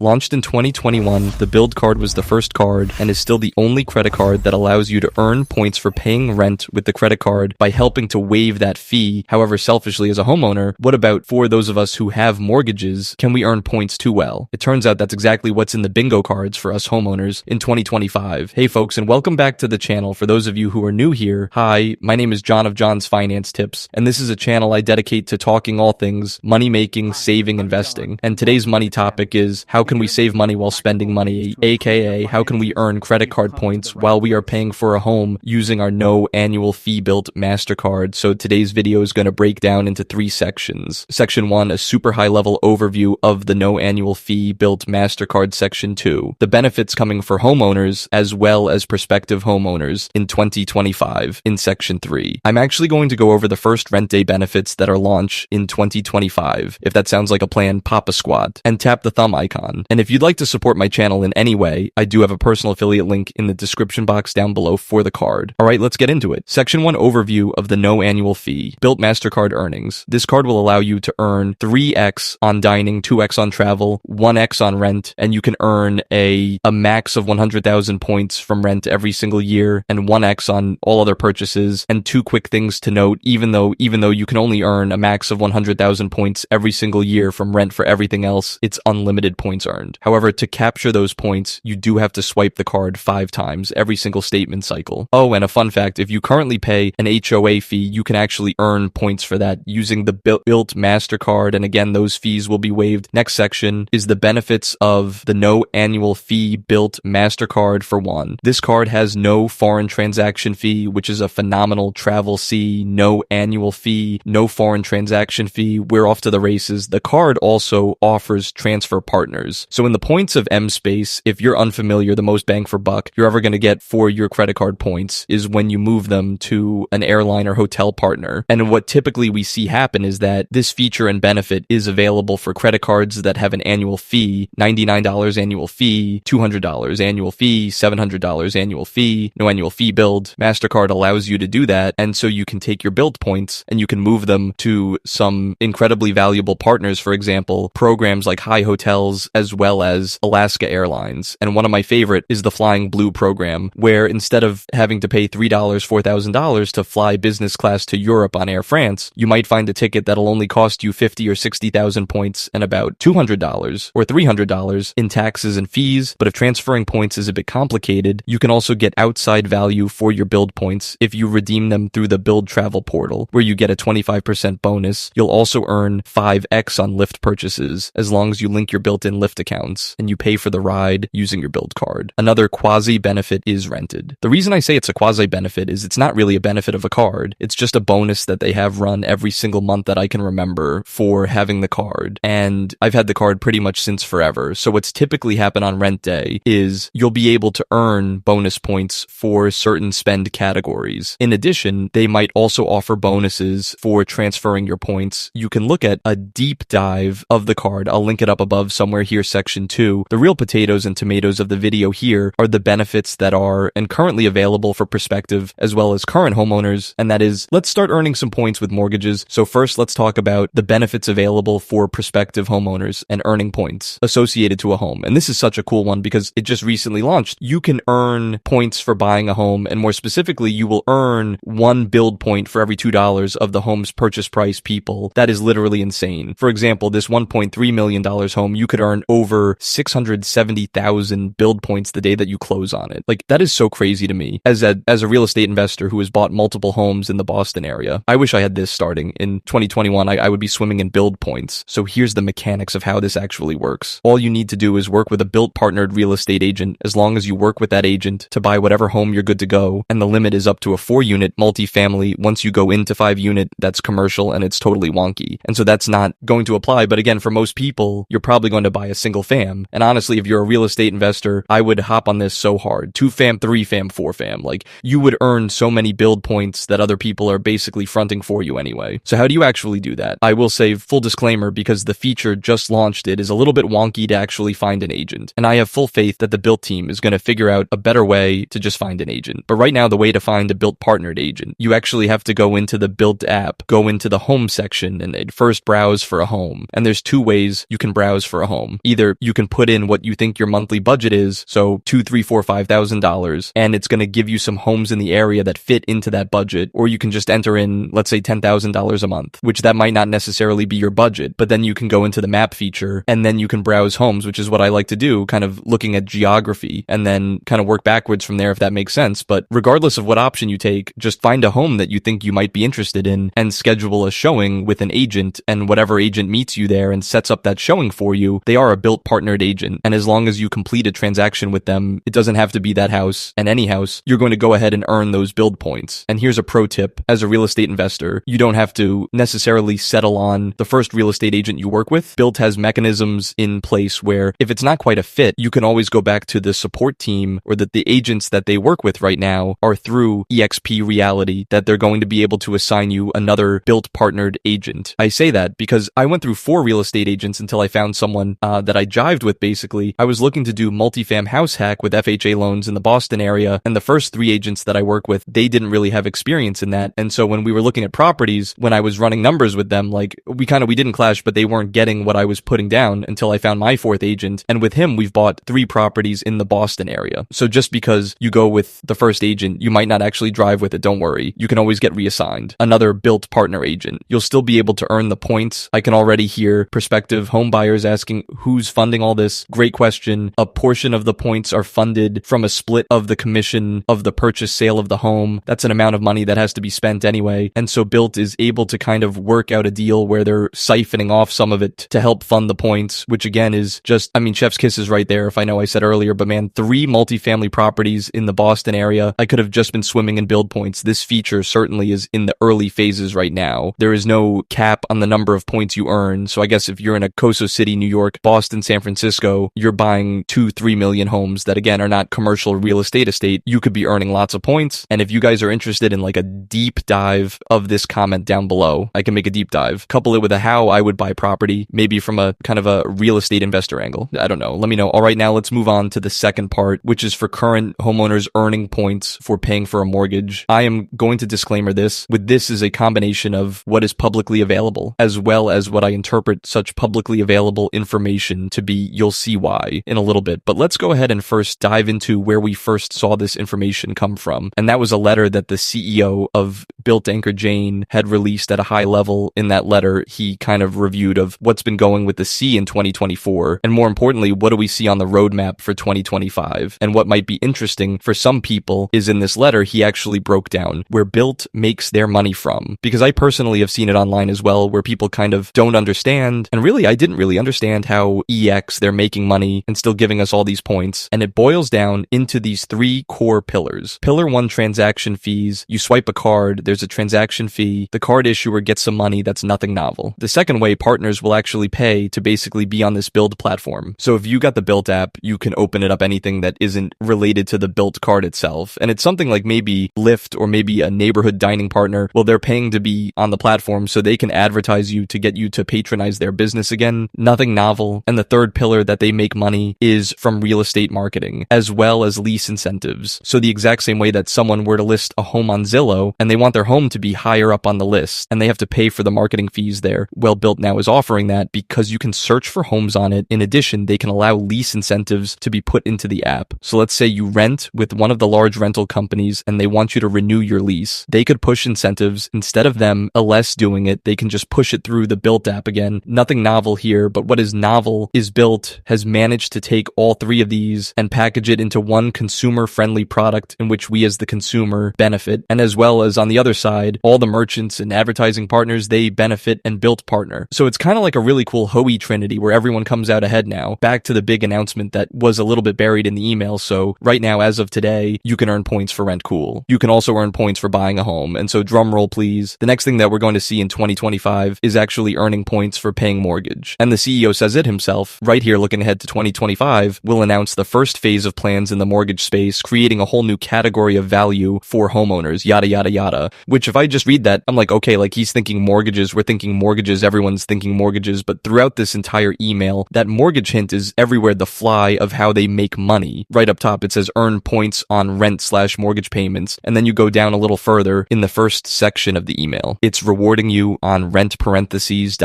Launched in 2021, the Bilt card was the first card and is still the only credit card that allows you to earn points for paying rent with the credit card by helping to waive that fee. However, selfishly as a homeowner, what about for those of us who have mortgages? Can we earn points too well? It turns out that's exactly what's in the bingo cards for us homeowners in 2025. Hey folks, and welcome back to the channel. For those of you who are new here, hi, my name is John of John's Finance Tips, and this is a channel I dedicate to talking all things money making, saving, investing. And today's money topic is how can we save money while spending money, aka how can we earn credit card points while we are paying for a home using our no annual fee Bilt MasterCard. So today's video is going to break down into 3 sections. Section 1, a super high level overview of the no annual fee Bilt MasterCard. Section 2, the benefits coming for homeowners as well as prospective homeowners in 2025 in section 3. I'm actually going to go over the first rent day benefits that are launched in 2025. If that sounds like a plan, pop a squat and tap the thumb icon. And if you'd like to support my channel in any way, I do have a personal affiliate link in the description box down below for the card. Alright, let's get into it. Section 1, overview of the no annual fee Bilt MasterCard earnings. This card will allow you to earn 3x on dining, 2x on travel, 1x on rent, and you can earn a max of 100,000 points from rent every single year and 1x on all other purchases. And 2 quick things to note, even though you can only earn a max of 100,000 points every single year from rent for everything else, it's unlimited points earned. However, to capture those points, you do have to swipe the card 5 times every single statement cycle. Oh, and a fun fact, if you currently pay an HOA fee, you can actually earn points for that using the Bilt MasterCard, and again, those fees will be waived. Next section is the benefits of the no annual fee Bilt MasterCard. For one, this card has no foreign transaction fee, which is a phenomenal travel fee, no annual fee, no foreign transaction fee. We're off to the races. The card also offers transfer partners. So in the points of M space, if you're unfamiliar, the most bang for buck you're ever going to get for your credit card points is when you move them to an airline or hotel partner. And what typically we see happen is that this feature and benefit is available for credit cards that have an annual fee, $99 annual fee, $200 annual fee, $700 annual fee, no annual fee Bilt. MasterCard allows you to do that, and so you can take your Bilt points and you can move them to some incredibly valuable partners, for example, programs like Hyatt hotels as well as Alaska Airlines. And one of my favorite is the Flying Blue program, where instead of having to pay $3, $4,000 to fly business class to Europe on Air France, you might find a ticket that'll only cost you 50 or 60,000 points and about $200 or $300 in taxes and fees. But if transferring points is a bit complicated, you can also get outside value for your Bilt points if you redeem them through the Bilt travel portal, where you get a 25% bonus. You'll also earn 5x on Lyft purchases as long as you link your built-in Lyft accounts and you pay for the ride using your Bilt card. Another quasi-benefit is rented. The reason I say it's a quasi-benefit is it's not really a benefit of a card. It's just a bonus that they have run every single month that I can remember for having the card. And I've had the card pretty much since forever. So what's typically happen on rent day is you'll be able to earn bonus points for certain spend categories. In addition, they might also offer bonuses for transferring your points. You can look at a deep dive of the card. I'll link it up above somewhere here, section 2. The real potatoes and tomatoes of the video here are the benefits that are and currently available for prospective as well as current homeowners. And that is, let's start earning some points with mortgages. So first, let's talk about the benefits available for prospective homeowners and earning points associated to a home. And this is such a cool one because it just recently launched. You can earn points for buying a home, and more specifically, you will earn 1 Bilt point for every $2 of the home's purchase price. People, that is literally insane. For example, this $1.3 million home, you could earn over 670,000 Bilt points the day that you close on it. Like, that is so crazy to me. As a real estate investor who has bought multiple homes in the Boston area, I wish I had this starting in 2021. I would be swimming in Bilt points. So here's the mechanics of how this actually works. All you need to do is work with a Bilt-partnered real estate agent. As long as you work with that agent to buy whatever home, you're good to go. And the limit is up to a 4-unit multifamily. Once you go into 5-unit, that's commercial and it's totally wonky. And so that's not going to apply. But again, for most people, you're probably going to buy a single fam. And honestly, if you're a real estate investor, I would hop on this so hard. 2 fam, 3 fam, 4 fam. Like, you would earn so many Bilt points that other people are basically fronting for you anyway. So how do you actually do that? I will say, full disclaimer, because the feature just launched, it is a little bit wonky to actually find an agent. And I have full faith that the Bilt team is going to figure out a better way to just find an agent. But right now, the way to find a Bilt-partnered agent, you actually have to go into the Bilt app, go into the home section, and first browse for a home. And there's 2 ways you can browse for a home. either you can put in what you think your monthly budget is, so $2,000, $3,000, $4,000, $5,000, and it's going to give you some homes in the area that fit into that budget, or you can just enter in, let's say, $10,000 a month, which that might not necessarily be your budget, but then you can go into the map feature and then you can browse homes, which is what I like to do, kind of looking at geography and then kind of work backwards from there if that makes sense. But regardless of what option you take, just find a home that you think you might be interested in and schedule a showing with an agent, and whatever agent meets you there and sets up that showing for you, they are a Bilt-partnered agent. And as long as you complete a transaction with them, it doesn't have to be that house and any house, you're going to go ahead and earn those build points. And here's a pro tip: as a real estate investor, you don't have to necessarily settle on the first real estate agent you work with. Bilt has mechanisms in place where if it's not quite a fit, you can always go back to the support team, or that the agents that they work with right now are through EXP Reality, that they're going to be able to assign you another Bilt-partnered agent. I say that because I went through 4 real estate agents until I found someone that I jived with. Basically, I was looking to do multifam house hack with FHA loans in the Boston area, and the first 3 agents that I work with, they didn't really have experience in that. And so when we were looking at properties, when I was running numbers with them, like we didn't clash, but they weren't getting what I was putting down until I found my 4th agent. And with him, we've bought 3 properties in the Boston area. So just because you go with the first agent, you might not actually drive with it. Don't worry. You can always get reassigned another Bilt partner agent. You'll still be able to earn the points. I can already hear prospective home buyers asking, who's funding all this? Great question. A portion of the points are funded from a split of the commission of the purchase sale of the home. That's an amount of money that has to be spent anyway. And so Bilt is able to kind of work out a deal where they're siphoning off some of it to help fund the points, which again is just, I mean, chef's kisses right there. If I know I said earlier, but man, 3 multifamily properties in the Boston area, I could have just been swimming in build points. This feature certainly is in the early phases right now. There is no cap on the number of points you earn. So I guess if you're in a Coastal City, New York, Boston, San Francisco, you're buying 2-3 million homes that again are not commercial real estate, you could be earning lots of points. And if you guys are interested in like a deep dive of this, comment down below. I can make a deep dive. Couple it with a how I would buy property, maybe from a kind of a real estate investor angle. I don't know. Let me know. All right, now let's move on to the second part, which is for current homeowners earning points for paying for a mortgage. I am going to disclaimer this. With this is a combination of what is publicly available, as well as what I interpret such publicly available information to be. You'll see why in a little bit. But let's go ahead and first dive into where we first saw this information come from. And that was a letter that the CEO of Bilt Anchor Jane had released at a high level. In that letter, he kind of reviewed of what's been going with the C in 2024. And more importantly, what do we see on the roadmap for 2025? And what might be interesting for some people is in this letter, he actually broke down where Bilt makes their money from. Because I personally have seen it online as well, where people kind of don't understand. And really, I didn't really understand how EX, they're making money and still giving us all these points. And it boils down into these 3 core pillars. Pillar 1, transaction fees. You swipe a card, there's a transaction fee. The card issuer gets some money. That's nothing novel. The second way, partners will actually pay to basically be on this Bilt platform. So if you got the Bilt app, you can open it up anything that isn't related to the Bilt card itself. And it's something like maybe Lyft or maybe a neighborhood dining partner. Well, they're paying to be on the platform so they can advertise you to get you to patronize their business again. Nothing novel. And the third pillar that they make money is from real estate marketing, as well as lease incentives. So the exact same way that someone were to list a home on Zillow and they want their home to be higher up on the list and they have to pay for the marketing fees there. Well, Bilt now is offering that because you can search for homes on it. In addition, they can allow lease incentives to be put into the app. So let's say you rent with one of the large rental companies and they want you to renew your lease. They could push incentives. Instead of them, LS doing it, they can just push it through the Bilt app again. Nothing novel here, but what is novel is Bilt has managed to take all 3 of these and package it into one consumer-friendly product in which we as the consumer benefit. And as well as on the other side, all the merchants and advertising partners, they benefit and Bilt partner. So it's kind of like a really cool Hoey Trinity where everyone comes out ahead now. Back to the big announcement that was a little bit buried in the email. So right now, as of today, you can earn points for rent cool. You can also earn points for buying a home. And so drum roll, please. The next thing that we're going to see in 2025 is actually earning points for paying mortgage. And the CEO says it himself right here, looking ahead to 2025, will announce the first phase of plans in the mortgage space, creating a whole new category of value for homeowners, yada, yada, yada. Which if I just read that, I'm like, okay, like he's thinking mortgages, we're thinking mortgages, everyone's thinking mortgages. But throughout this entire email, that mortgage hint is everywhere, the fly of how they make money. Right up top, it says earn points on rent/mortgage payments. And then you go down a little further in the first section of the email. It's rewarding you on rent parentheses ...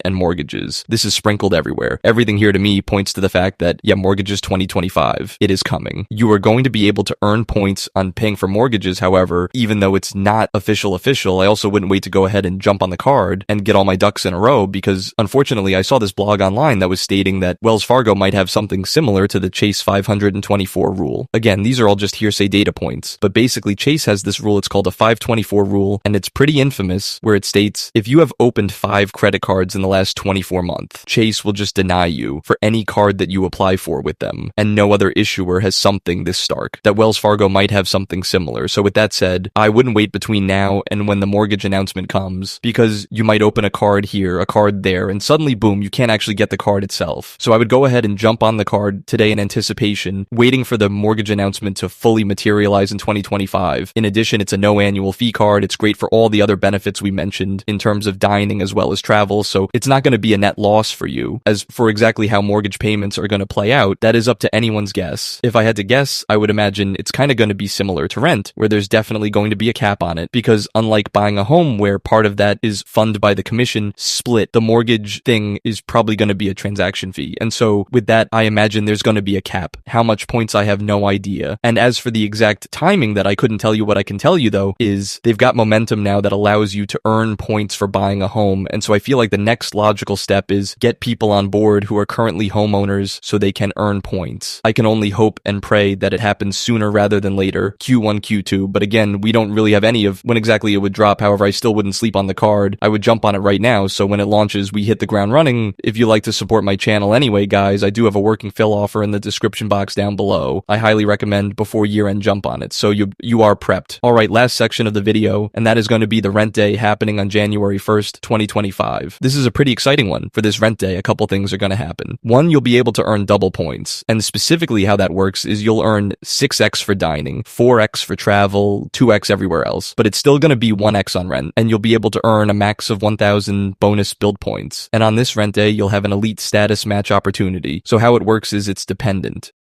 and mortgages. This is sprinkled everywhere. everywhere. Everything here to me points to the fact that, yeah, mortgages 2025, it is coming. You are going to be able to earn points on paying for mortgages. However, even though it's not official, I also wouldn't wait to go ahead and jump on the card and get all my ducks in a row, because unfortunately I saw this blog online that was stating that Wells Fargo might have something similar to the Chase 524 rule. Again, these are all just hearsay data points, but basically Chase has this rule. It's called a 524 rule, and it's pretty infamous, where it states if you have opened 5 credit cards in the last 24 months, Chase will just deny you for any card that you apply for with them, and no other issuer has something this stark. That Wells Fargo might have something similar. So with that said, I wouldn't wait between now and when the mortgage announcement comes, because you might open a card here, a card there, and suddenly boom, you can't actually get the card itself. So I would go ahead and jump on the card today in anticipation, waiting for the mortgage announcement to fully materialize in 2025. In addition, it's a no annual fee card. It's great for all the other benefits we mentioned in terms of dining as well as travel. So it's not going to be a net loss for you. As for exactly how mortgage payments are going to play out, that is up to anyone's guess. If I had to guess, I would imagine it's kind of going to be similar to rent, where there's definitely going to be a cap on it, because unlike buying a home where part of that is funded by the commission split, the mortgage thing is probably going to be a transaction fee. And so with that, I imagine there's going to be a cap. How much points, I have no idea. And as for the exact timing that I couldn't tell you, what I can tell you though is they've got momentum now that allows you to earn points for buying a home. And so I feel like the next logical step is get people on board who are currently homeowners so they can earn points. I can only hope and pray that it happens sooner rather than later, Q1, Q2. But again, we don't really have any of when exactly it would drop. However, I still wouldn't sleep on the card. I would jump on it right now. So when it launches, we hit the ground running. If you like to support my channel anyway, guys, I do have a working fill offer in the description box down below. I highly recommend before year end jump on it, so you are prepped. All right, last section of the video, and that is going to be the rent day happening on January 1st, 2025. This is a pretty exciting one. For this rent day, a couple things are going to happen. One, you'll be able to earn double points, and specifically how that works is you'll earn 6x for dining, 4x for travel, 2x everywhere else, but it's still going to be 1x on rent, and you'll be able to earn a max of 1,000 bonus Bilt points. And on this rent day, you'll have an elite status match opportunity. So how it works is it's dependent.